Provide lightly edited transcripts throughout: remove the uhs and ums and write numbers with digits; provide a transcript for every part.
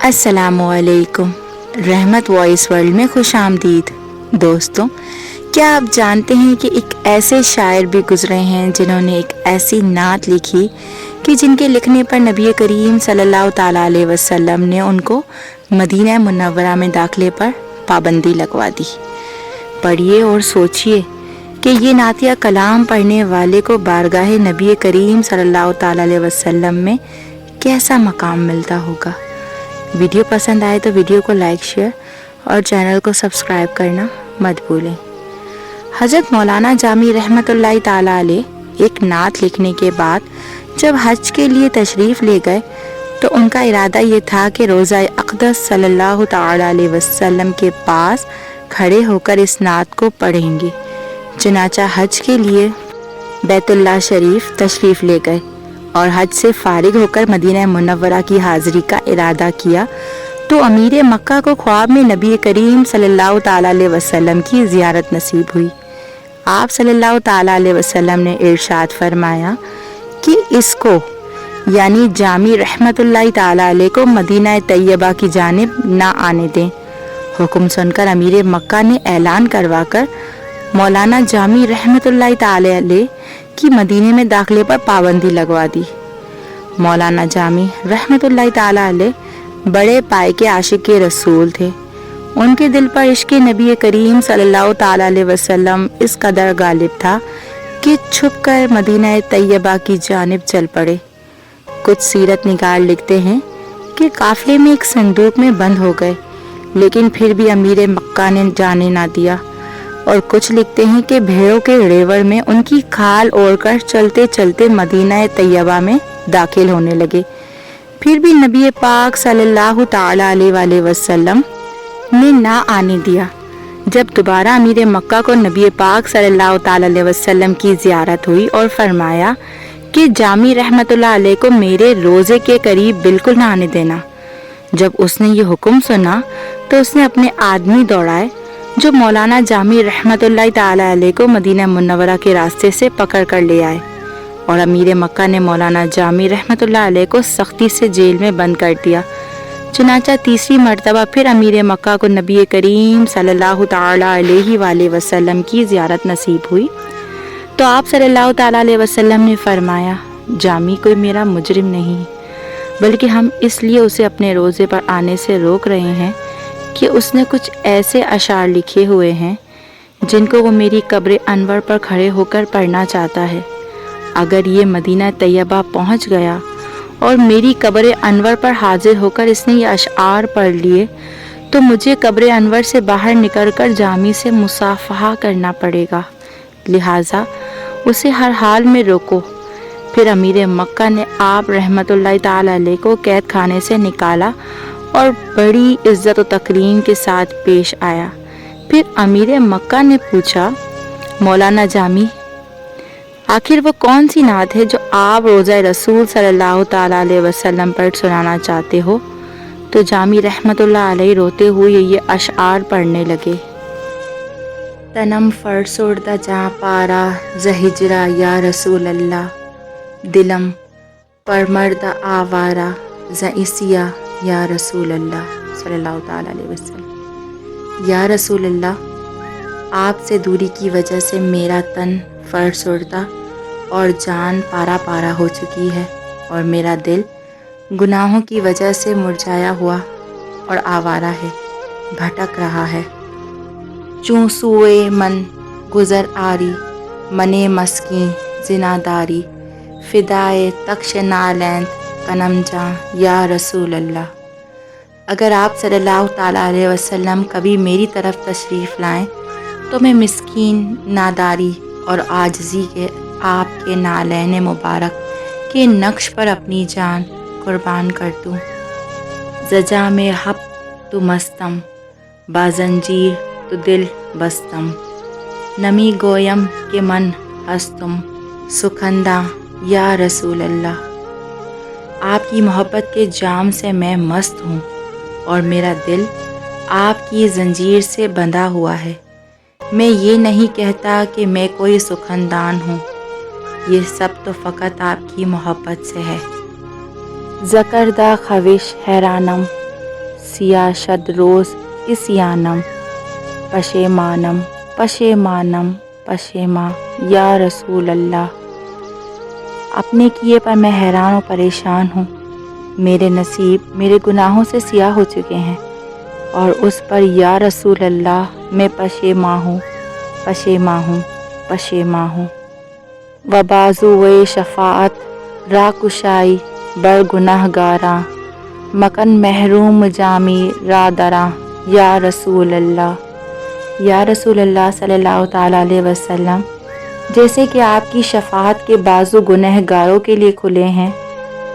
السلام علیکم، رحمت وائس ورلڈ میں خوش آمدید۔ دوستوں، کیا آپ جانتے ہیں کہ ایک ایسے شاعر بھی گزرے ہیں جنہوں نے ایک ایسی نعت لکھی کہ جن کے لکھنے پر نبی کریم صلی اللہ تعالیٰ علیہ وسلم نے ان کو مدینہ منورہ میں داخلے پر پابندی لگوا دی۔ پڑھیے اور سوچئے کہ یہ نعتیہ کلام پڑھنے والے کو بارگاہ نبی کریم صلی اللہ تعالیٰ علیہ وسلم میں کیسا مقام ملتا ہوگا۔ ویڈیو پسند آئے تو ویڈیو کو لائک، شیئر اور چینل کو سبسکرائب کرنا مت بھولیں۔ حضرت مولانا جامی رحمۃ اللہ تعالیٰ علیہ ایک نعت لکھنے کے بعد جب حج کے لیے تشریف لے گئے تو ان کا ارادہ یہ تھا کہ روضہ اقدس صلی اللہ تعالیٰ علیہ وسلم کے پاس کھڑے ہو کر اس نعت کو پڑھیں گے۔ چنانچہ حج کے لیے بیت اللہ شریف تشریف لے گئے اور حج سے فارغ ہو کر مدینہ منورہ کی حاضری کا ارادہ کیا تو امیر مکہ کو خواب میں نبی کریم صلی اللہ تعالیٰ علیہ وسلم کی زیارت نصیب ہوئی۔ آپ صلی اللہ تعالیٰ علیہ وسلم نے ارشاد فرمایا کہ اس کو یعنی جامی رحمت اللہ تعالیٰ علیہ کو مدینہ طیبہ کی جانب نہ آنے دیں۔ حکم سن کر امیر مکہ نے اعلان کروا کر مولانا جامی رحمت اللہ تعالیٰ علیہ کی مدینے میں داخلے پر پابندی لگوا دی۔ مولانا جامی رحمت اللہ تعالیٰ علیہ بڑے پائے کے عاشق رسول تھے۔ ان کے دل پر عشق نبی کریم صلی اللہ تعالیٰ علیہ وسلم اس قدر غالب تھا کہ چھپ کر مدینہ طیبہ کی جانب چل پڑے۔ کچھ سیرت نگار لکھتے ہیں کہ قافلے میں ایک صندوق میں بند ہو گئے، لیکن پھر بھی امیر مکہ نے جانے نہ دیا، اور کچھ لکھتے ہیں کہ بھیڑوں کے ریوڑ میں ان کی کھال اوڑھ کر چلتے چلتے مدینہ طیبہ میں داخل ہونے لگے، پھر بھی نبی پاک صلی اللہ تعالیٰ علیہ وآلہ وسلم نے نہ آنے دیا۔ جب دوبارہ امیر مکہ کو نبی پاک صلی اللہ تعالیٰ علیہ وسلم کی زیارت ہوئی اور فرمایا کہ جامی رحمت اللہ علیہ کو میرے روزے کے قریب بالکل نہ آنے دینا، جب اس نے یہ حکم سنا تو اس نے اپنے آدمی دوڑائے جو مولانا جامی رحمت اللہ تعالیٰ علیہ کو مدینہ منورہ کے راستے سے پکڑ کر لے آئے، اور امیر مکہ نے مولانا جامی رحمت اللہ علیہ کو سختی سے جیل میں بند کر دیا۔ چنانچہ تیسری مرتبہ پھر امیر مکہ کو نبی کریم صلی اللہ تعالیٰ علیہ وآلہ وسلم کی زیارت نصیب ہوئی تو آپ صلی اللہ تعالیٰ علیہ وسلم نے فرمایا، جامی کوئی میرا مجرم نہیں، بلکہ ہم اس لیے اسے اپنے روزے پر آنے سے روک رہے ہیں کہ اس نے کچھ ایسے اشعار لکھے ہوئے ہیں جن کو وہ میری قبر انور پر کھڑے ہو کر پڑھنا چاہتا ہے۔ اگر یہ مدینہ طیبہ پہنچ گیا اور میری قبر انور پر حاضر ہو کر اس نے یہ اشعار پڑھ لیے تو مجھے قبر انور سے باہر نکل کر جامی سے مصافحہ کرنا پڑے گا، لہٰذا اسے ہر حال میں روکو۔ پھر امیر مکہ نے آپ رحمت اللہ تعالیٰ علیہ کو قید خانے سے نکالا اور بڑی عزت و تکریم کے ساتھ پیش آیا۔ پھر امیر مکہ نے پوچھا، مولانا جامی، آخر وہ کون سی نعت ہے جو آپ روضہ رسول صلی اللہ تعالیٰ علیہ وسلم پر سنانا چاہتے ہو؟ تو جامی رحمت اللہ علیہ روتے ہوئے یہ اشعار پڑھنے لگے۔ تنم فرسردہ جاں پارا زہجرا یا رسول اللہ، دلم پرمردہ آوارہ زئسیا یا رسول اللہ صلی اللہ تعالیٰ علیہ وسلم۔ یا رسول اللہ، آپ سے دوری کی وجہ سے میرا تن فرسردہ اور جان پارا پارا ہو چکی ہے، اور میرا دل گناہوں کی وجہ سے مرجھایا ہوا اور آوارہ ہے، بھٹک رہا ہے۔ چوں سوئے من گزر آری، منے مسکیں زناداری، فدائے تکش نالند کنم جاں یا رسول اللہ۔ اگر آپ صلی اللہ تعالیٰ علیہ وسلم کبھی میری طرف تشریف لائیں تو میں مسکین، ناداری اور عاجزی کے آپ کے نالین مبارک کے نقش پر اپنی جان قربان کر دوں۔ زجا میں حب تو مستم، بازنجیر تو دل بستم، نمی گویم کہ من ہستم سکھندہ یا رسول اللہ۔ آپ کی محبت کے جام سے میں مست ہوں اور میرا دل آپ کی زنجیر سے بندھا ہوا ہے۔ میں یہ نہیں کہتا کہ میں کوئی سخندان ہوں، یہ سب تو فقط آپ کی محبت سے ہے۔ زکردہ خوش حیرانم، سیاہ شد روز اسیانم پشیمانم پشیمانم پشیما یا رسول اللہ۔ اپنے کیے پر میں حیران و پریشان ہوں، میرے نصیب میرے گناہوں سے سیاہ ہو چکے ہیں، اور اس پر یا رسول اللہ میں پشیما ہوں پشیما ہوں پشیما ہوں۔ و بازوئے شفاعت را کشائی بر گناہ گاراں، مکن محروم جامی را دراں یا رسول اللہ۔ یا رسول اللہ صلی اللہ تعالیٰ علیہ وسلم، جیسے کہ آپ کی شفاعت کے بازو گنہ گاروں کے لیے کھلے ہیں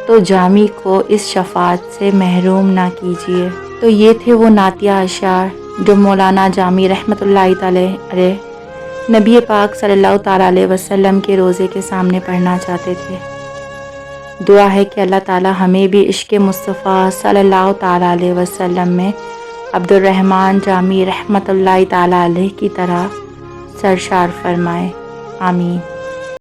تو جامی کو اس شفاعت سے محروم نہ کیجیے۔ تو یہ تھے وہ نعتیہ اشعار جو مولانا جامی رحمۃ اللہ تعالیٰ علیہ نبی پاک صلی اللہ تعالیٰ علیہ وسلم کے روضے کے سامنے پڑھنا چاہتے تھے۔ دعا ہے کہ اللہ تعالیٰ ہمیں بھی عشق مصطفیٰ صلی اللہ تعالیٰ علیہ وسلم میں عبد الرحمن جامی رحمۃ اللہ تعالیٰ علیہ کی طرح سرشار فرمائے، آمین۔